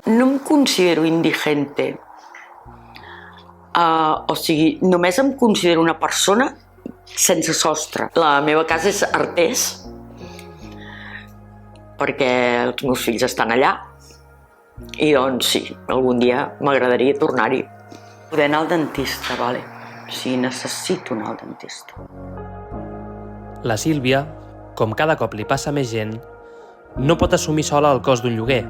No em considero indigente. O sigui, només em considero una persona sense sostre. La meva casa és Artés, perquè els meus fills estan allà. I doncs sí, algun dia m'agradaria tornar-hi. Poder anar al dentista, vale? O sigui, necessito anar al dentista. La Sílvia, com cada cop li passa més gent, no pot assumir sola el cost d'un lloguer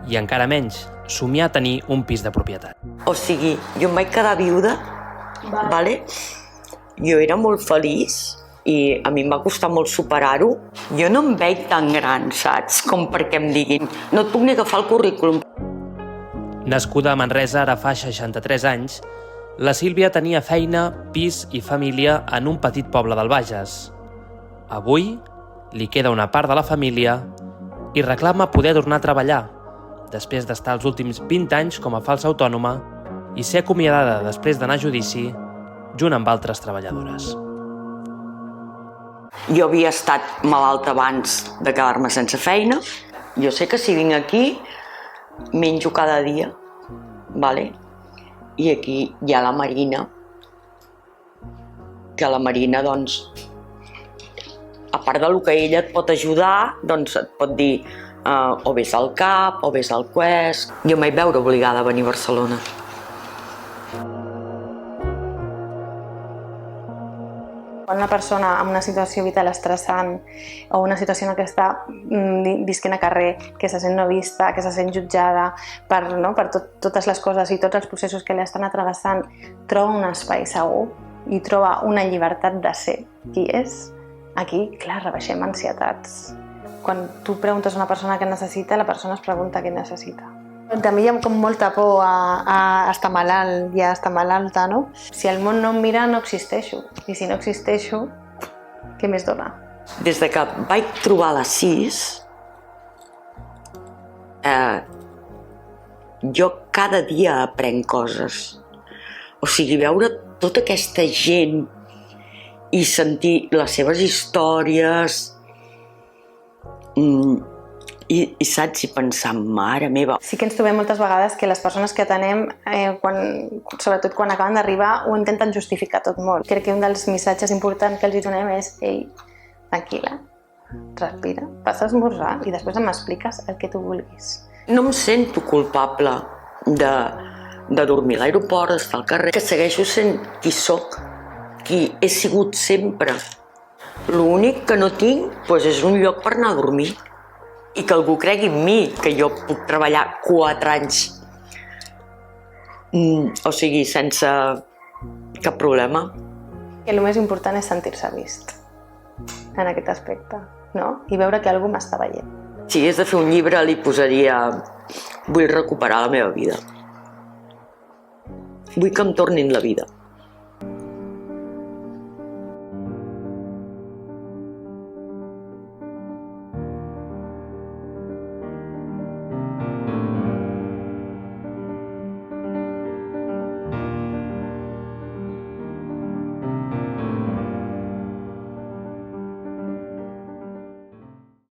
i encara menys somiar tenir un pis de propietat. O sigui, jo em vaig quedar viuda, vale? Jo era molt feliç i a mi em va costar molt superar-ho. Jo no em veig tan gran, saps? Com perquè em diguin, no et puc ni agafar el currículum. Nascuda a Manresa ara fa 63 anys, la Sílvia tenia feina, pis i família en un petit poble del Bages. Avui li queda una part de la família i reclama poder tornar a treballar, després d'estar els últims 20 anys com a falsa autònoma i ser acomiadada després d'anar a judici junt amb altres treballadores. Jo havia estat malalta abans de quedar-me sense feina. Jo sé que si vinc aquí, menjo cada dia, vale? I aquí hi ha la Marina, que la Marina, doncs, a part del que ella et pot ajudar, doncs et pot dir o vés al CAP o vés al Quest. Jo em vaig veure obligada a venir a Barcelona. Quan una persona amb una situació vital estressant o una situació en què està visquent a carrer, que se sent no vista, que se sent jutjada per totes les coses i tots els processos que li estan travessant, troba un espai segur i troba una llibertat de ser qui és, aquí, clar, rebaixem ansietats. Quan tu preguntes a una persona què necessita, la persona es pregunta què necessita. També hi ha com molta por a estar malalt i a estar malalta, no? Si el món no em mira, no existeixo. I si no existeixo, què més dona? Des de que vaig trobar la CIS, jo cada dia aprenc coses. O sigui, veure tota aquesta gent i sentir les seves històries i saps, i pensar, mare meva. Sí que ens trobem moltes vegades que les persones que atenem, sobretot quan acaben d'arribar, ho intenten justificar tot molt. Crec que un dels missatges importants que els donem és ei, tranquil·la, respira, passa a esmorzar i després m'expliques el que tu vulguis. No em sento culpable de dormir a l'aeroport, d'estar al carrer, que segueixo sent qui soc, qui he sigut sempre. L'únic que no tinc és un lloc per anar a dormir i que algú cregui en mi, que jo puc treballar 4 anys, o sigui, sense cap problema. El més important és sentir-se vist en aquest aspecte, no? I veure que algú m'està veient. Si hagués de fer un llibre, li posaria vull recuperar la meva vida. Vull que em tornin la vida.